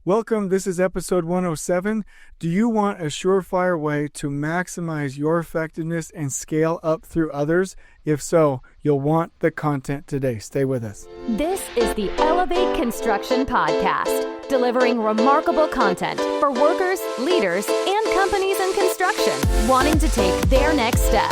Welcome, this is episode 107. Do you want a surefire way to maximize your effectiveness and scale up through others? If so, you'll want the content today. Stay with us. This is the Elevate Construction Podcast, delivering remarkable content for workers, leaders, and companies in construction wanting to take their next step.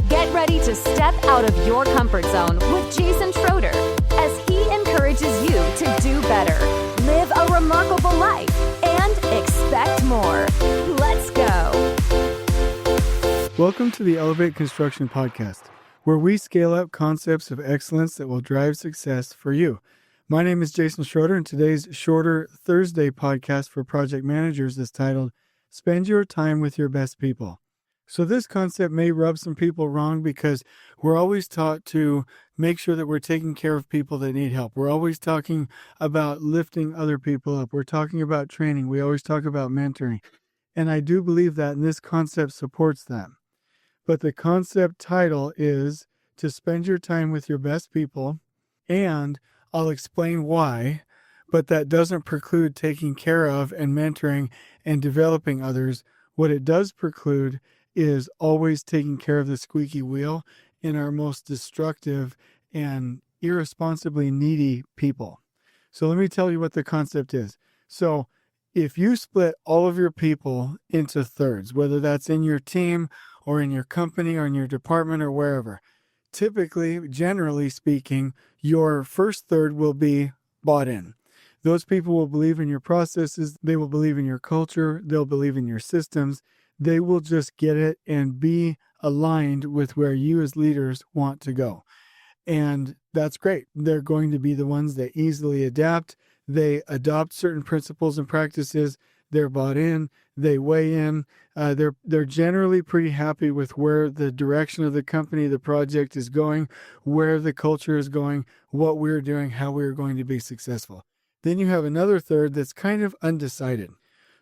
Get ready to step out of your comfort zone with Jason Schroeder as he encourages you to do better, live a remarkable life, and expect more. Let's go. Welcome to the Elevate Construction Podcast, where we scale up concepts of excellence that will drive success for you. My name is Jason Schroeder, and today's Shorter Thursday podcast for project managers is titled, Spend Your Time with Your Best People. So this concept may rub some people wrong because we're always taught to make sure that we're taking care of people that need help. We're always talking about lifting other people up. We're talking about training. We always talk about mentoring. And I do believe that, and this concept supports that. But the concept title is to spend your time with your best people, and I'll explain why, but that doesn't preclude taking care of and mentoring and developing others. What it does preclude is always taking care of the squeaky wheel in our most destructive and irresponsibly needy people. So let me tell you what the concept is. So if you split all of your people into thirds, whether that's in your team or in your company or in your department or wherever, typically, generally speaking, your first third will be bought in. Those people will believe in your processes. They will believe in your culture. They'll believe in your systems. They will just get it and be aligned with where you as leaders want to go. And that's great. They're going to be the ones that easily adapt. They adopt certain principles and practices. They're bought in. They weigh in. They're generally pretty happy with where the direction of the company, the project is going, where the culture is going, what we're doing, how we're going to be successful. Then you have another third that's kind of undecided.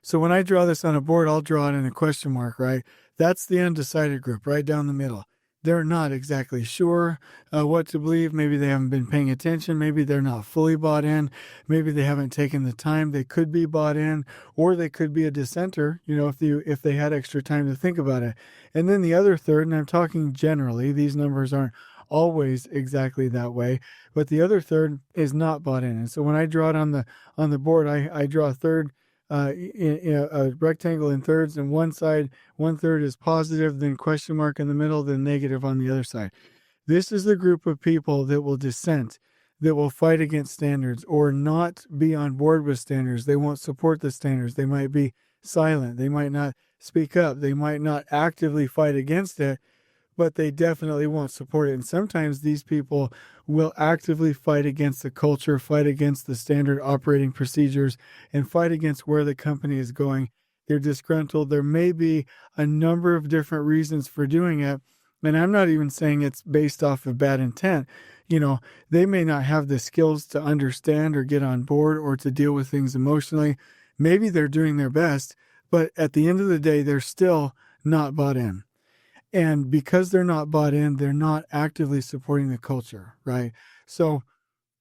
So when I draw this on a board, I'll draw it in a question mark, right? That's the undecided group right down the middle. They're not exactly sure what to believe. Maybe they haven't been paying attention. Maybe they're not fully bought in. Maybe they haven't taken the time. They could be bought in, or they could be a dissenter, if they had extra time to think about it. And then the other third, and I'm talking generally, these numbers aren't always exactly that way, but the other third is not bought in. And so when I draw it on the board, I draw a third, in a rectangle in thirds, and one third is positive, then question mark in the middle, then negative on the other side. This is the group of people that will dissent, that will fight against standards or not be on board with standards. They won't support the standards. They might be silent. They might not speak up. They might not actively fight against it, but they definitely won't support it. And sometimes these people will actively fight against the culture, fight against the standard operating procedures, and fight against where the company is going. They're disgruntled. There may be a number of different reasons for doing it. And I'm not even saying it's based off of bad intent. They may not have the skills to understand or get on board or to deal with things emotionally. Maybe they're doing their best, but at the end of the day, they're still not bought in. And because they're not bought in, they're not actively supporting the culture, right? So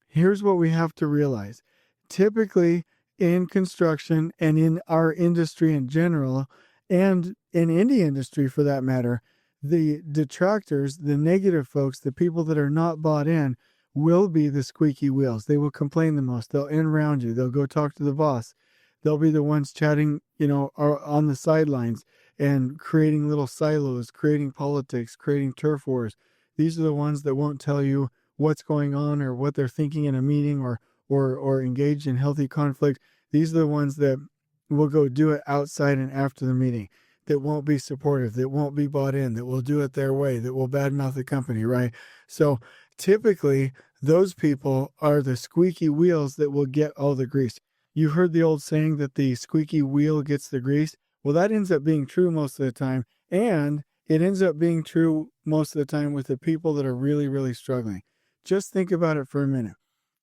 here's what we have to realize. Typically in construction and in our industry in general, and in any industry for that matter, the detractors, the negative folks, the people that are not bought in will be the squeaky wheels. They will complain the most. They'll in around you. They'll go talk to the boss. They'll be the ones chatting, on the sidelines and creating little silos, creating politics, creating turf wars. These are the ones that won't tell you what's going on or what they're thinking in a meeting or engage in healthy conflict. These are the ones that will go do it outside and after the meeting, that won't be supportive, that won't be bought in, that will do it their way, that will badmouth the company, right? So typically, those people are the squeaky wheels that will get all the grease. You heard the old saying that the squeaky wheel gets the grease. Well, that ends up being true most of the time, and it ends up being true most of the time with the people that are really, really struggling. Just think about it for a minute.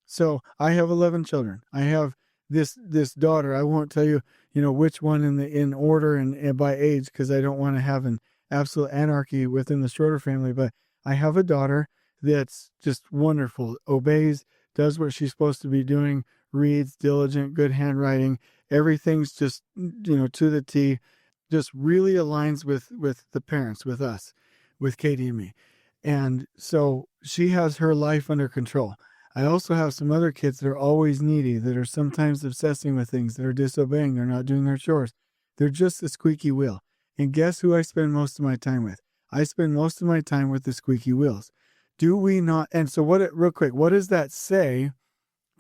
So I have 11 children. I have this daughter. I won't tell you, which one in order and by age, because I don't want to have an absolute anarchy within the Schroeder family. But I have a daughter that's just wonderful, obeys, does what she's supposed to be doing, reads, diligent, good handwriting. Everything's just, to the T, just really aligns with the parents, with us, with Katie and me. And so she has her life under control. I also have some other kids that are always needy, that are sometimes obsessing with things, that are disobeying, they're not doing their chores. They're just the squeaky wheel. And guess who I spend most of my time with? I spend most of my time with the squeaky wheels. Do we not? And so real quick, what does that say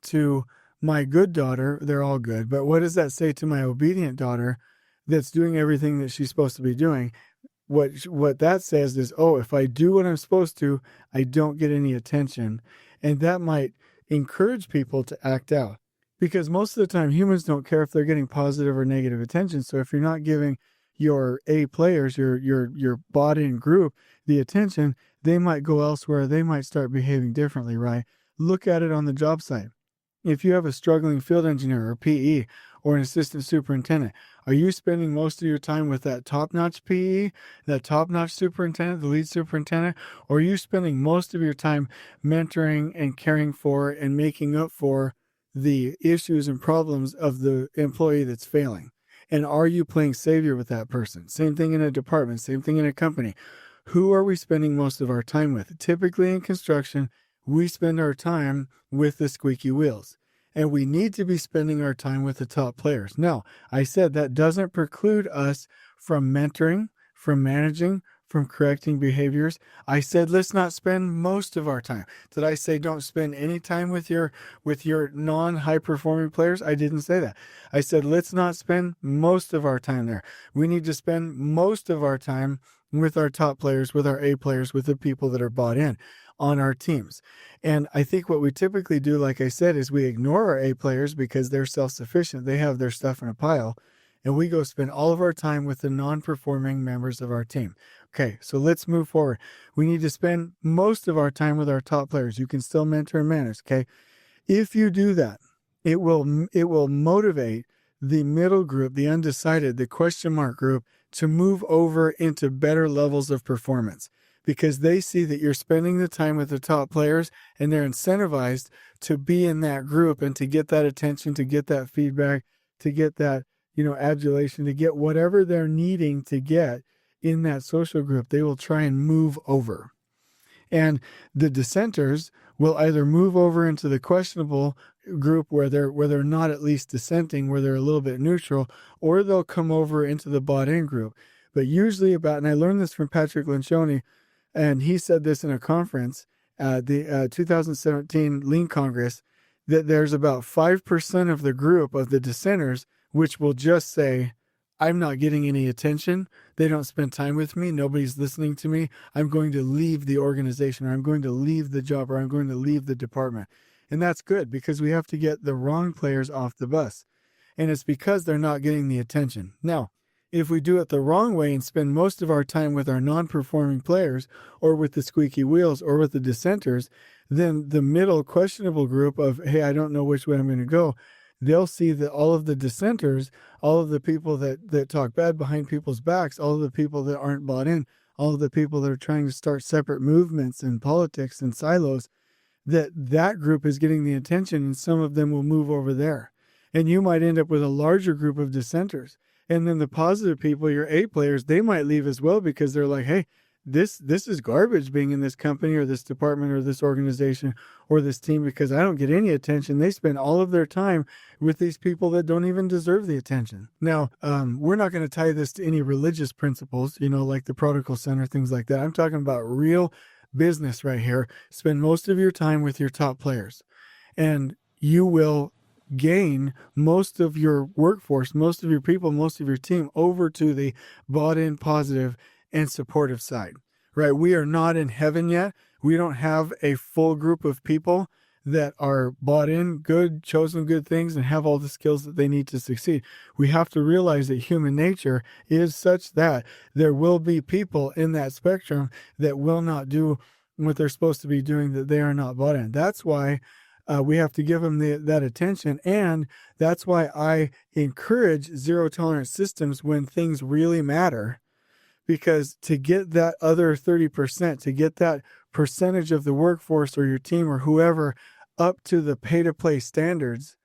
to my good daughter? They're all good. But what does that say to my obedient daughter that's doing everything that she's supposed to be doing? What that says is, if I do what I'm supposed to, I don't get any attention. And that might encourage people to act out. Because most of the time, humans don't care if they're getting positive or negative attention. So if you're not giving your A players, your bought-in group, the attention, they might go elsewhere. They might start behaving differently, right? Look at it on the job site. If you have a struggling field engineer or PE or an assistant superintendent, are you spending most of your time with that top-notch PE, that top-notch superintendent, the lead superintendent, or are you spending most of your time mentoring and caring for and making up for the issues and problems of the employee that's failing? And are you playing savior with that person? Same thing in a department, same thing in a company. Who are we spending most of our time with? Typically in construction, we spend our time with the squeaky wheels. And we need to be spending our time with the top players. Now, I said that doesn't preclude us from mentoring, from managing, from correcting behaviors. I said, let's not spend most of our time. Did I say don't spend any time with your non-high performing players? I didn't say that. I said, let's not spend most of our time there. We need to spend most of our time with our top players, with our A players, with the people that are bought in on our teams. And I think what we typically do, like I said, is we ignore our A players because they're self-sufficient. They have their stuff in a pile. And we go spend all of our time with the non-performing members of our team. Okay, so let's move forward. We need to spend most of our time with our top players. You can still mentor and manage, okay? If you do that, it will motivate the middle group, the undecided, the question mark group, to move over into better levels of performance, because they see that you're spending the time with the top players and they're incentivized to be in that group and to get that attention, to get that feedback, to get that, adulation, to get whatever they're needing to get in that social group. They will try and move over. And the dissenters will either move over into the questionable group where they're not at least dissenting, where they're a little bit neutral, or they'll come over into the bought-in group. But usually and I learned this from Patrick Lencioni, and he said this in a conference at the 2017 Lean Congress, that there's about 5% of the group of the dissenters which will just say, I'm not getting any attention. They don't spend time with me. Nobody's listening to me. I'm going to leave the organization, or I'm going to leave the job, or I'm going to leave the department. And that's good, because we have to get the wrong players off the bus. And it's because they're not getting the attention. Now, if we do it the wrong way and spend most of our time with our non-performing players, or with the squeaky wheels, or with the dissenters, then the middle questionable group of, hey, I don't know which way I'm going to go, they'll see that all of the dissenters, all of the people that talk bad behind people's backs, all of the people that aren't bought in, all of the people that are trying to start separate movements in politics and silos, that group is getting the attention, and some of them will move over there. And you might end up with a larger group of dissenters. And then the positive people, your A players, they might leave as well, because they're like, hey, this is garbage being in this company or this department or this organization or this team, because I don't get any attention. They spend all of their time with these people that don't even deserve the attention. Now, we're not going to tie this to any religious principles, like the prodigal son or things like that. I'm talking about real business right here. Spend most of your time with your top players, and you will gain most of your workforce, most of your people, most of your team over to the bought-in, positive, and supportive side, right? We are not in heaven yet. We don't have a full group of people that are bought in, good, chosen good things, and have all the skills that they need to succeed. We have to realize that human nature is such that there will be people in that spectrum that will not do what they're supposed to be doing, that they are not bought in. That's why we have to give them that attention. And that's why I encourage zero tolerance systems when things really matter. Because to get that other 30%, to get that percentage of the workforce or your team or whoever up to the pay-to-play standards,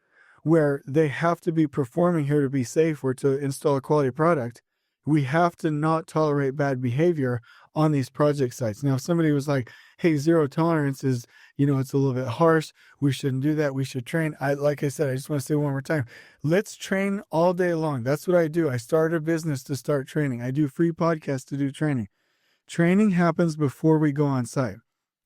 where they have to be performing here to be safe or to install a quality product. We have to not tolerate bad behavior on these project sites. Now, if somebody was like, hey, zero tolerance is, it's a little bit harsh. We shouldn't do that. We should train. Like I said, I just want to say one more time, let's train all day long. That's what I do. I started a business to start training. I do free podcasts to do training. Training happens before we go on site.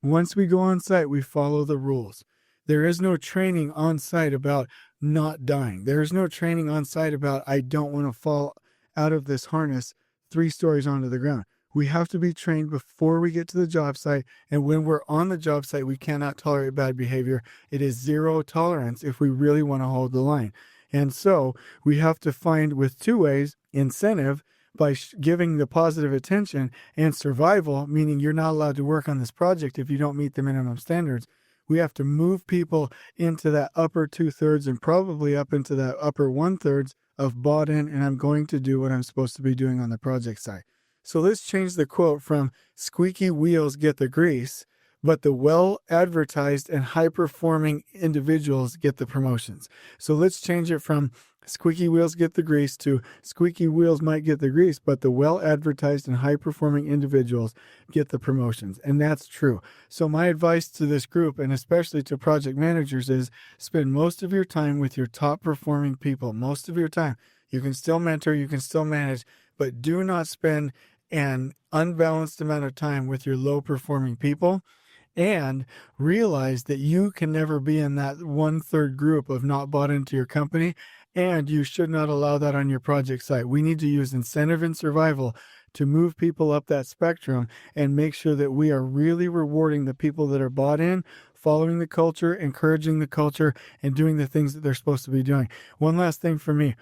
Once we go on site, we follow the rules. There is no training on site about not dying. There is no training on site about I don't want to fall out of this harness 3 stories onto the ground. We have to be trained before we get to the job site. And when we're on the job site, we cannot tolerate bad behavior. It is zero tolerance if we really want to hold the line. And so we have to find with 2 ways, incentive by giving the positive attention, and survival, meaning you're not allowed to work on this project if you don't meet the minimum standards. We have to move people into that upper 2/3 and probably up into that upper 1/3 of bought in, and I'm going to do what I'm supposed to be doing on the project site. So let's change the quote from squeaky wheels get the grease, but the well-advertised and high-performing individuals get the promotions. So let's change it from squeaky wheels get the grease to squeaky wheels might get the grease, but the well-advertised and high-performing individuals get the promotions. And that's true. So my advice to this group, and especially to project managers, is spend most of your time with your top-performing people. Most of your time. You can still mentor, you can still manage, but do not spend an unbalanced amount of time with your low-performing people. And realize that you can never be in that 1/3 group of not bought into your company, and you should not allow that on your project site. We need to use incentive and survival to move people up that spectrum and make sure that we are really rewarding the people that are bought in, following the culture, encouraging the culture, and doing the things that they're supposed to be doing. One last thing for me.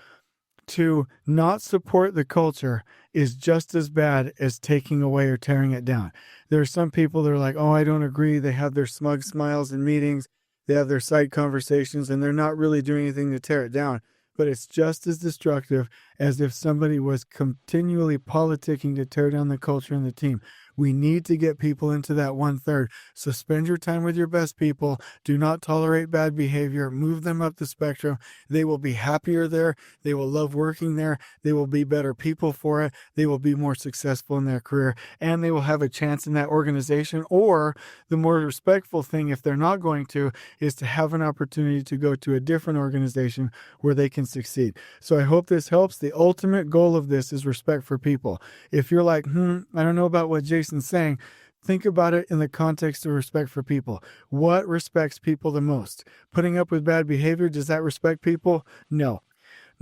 To not support the culture is just as bad as taking away or tearing it down. There are some people that are like, oh, I don't agree. They have their smug smiles in meetings. They have their side conversations, and they're not really doing anything to tear it down. But it's just as destructive as if somebody was continually politicking to tear down the culture and the team. We need to get people into that 1/3. So spend your time with your best people. Do not tolerate bad behavior. Move them up the spectrum. They will be happier there. They will love working there. They will be better people for it. They will be more successful in their career. And they will have a chance in that organization. Or the more respectful thing, if they're not going to, is to have an opportunity to go to a different organization where they can succeed. So I hope this helps. The ultimate goal of this is respect for people. If you're like, I don't know about what Jason's saying, think about it in the context of respect for people. What respects people the most? Putting up with bad behavior, does that respect people? No.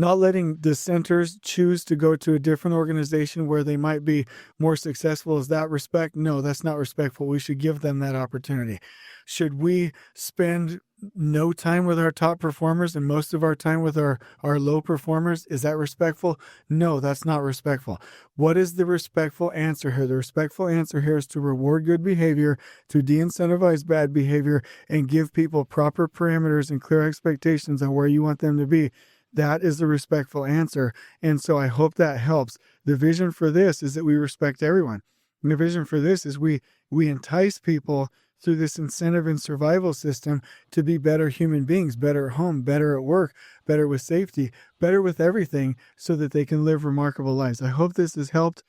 Not letting dissenters choose to go to a different organization where they might be more successful, is that respect? No, that's not respectful. We should give them that opportunity. Should we spend no time with our top performers and most of our time with our low performers? Is that respectful? No, that's not respectful. What is the respectful answer here? The respectful answer here is to reward good behavior, to de-incentivize bad behavior, and give people proper parameters and clear expectations on where you want them to be. That is the respectful answer. And so I hope that helps. The vision for this is that we respect everyone. And the vision for this is we entice people through this incentive and survival system to be better human beings, better at home, better at work, better with safety, better with everything, so that they can live remarkable lives. I hope this has helped.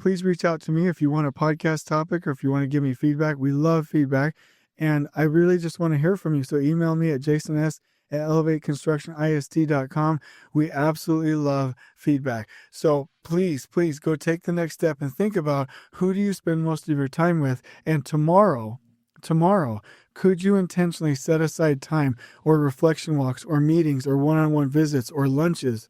Please reach out to me if you want a podcast topic or if you want to give me feedback. We love feedback. And I really just want to hear from you. So email me at jasons@elevateconstructionist.com. We absolutely love feedback. So please go take the next step and think about, who do you spend most of your time with? And tomorrow, could you intentionally set aside time or reflection walks or meetings or one-on-one visits or lunches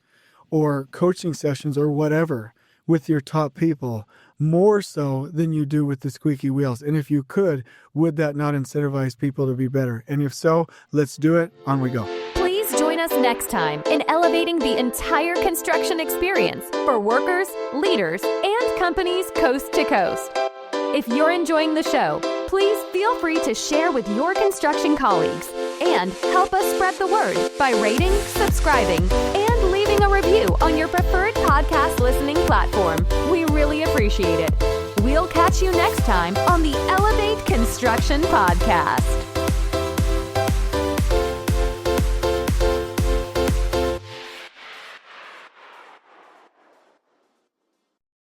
or coaching sessions or whatever with your top people, more so than you do with the squeaky wheels? And if you could, would that not incentivize people to be better? And if so, let's do it. On we go. Please join us next time in elevating the entire construction experience for workers, leaders, and companies coast to coast. If you're enjoying the show, please feel free to share with your construction colleagues and help us spread the word by rating, subscribing, and leaving a review on your preferred podcast listening platform. We really appreciate it. We'll catch you next time on the Elevate Construction Podcast.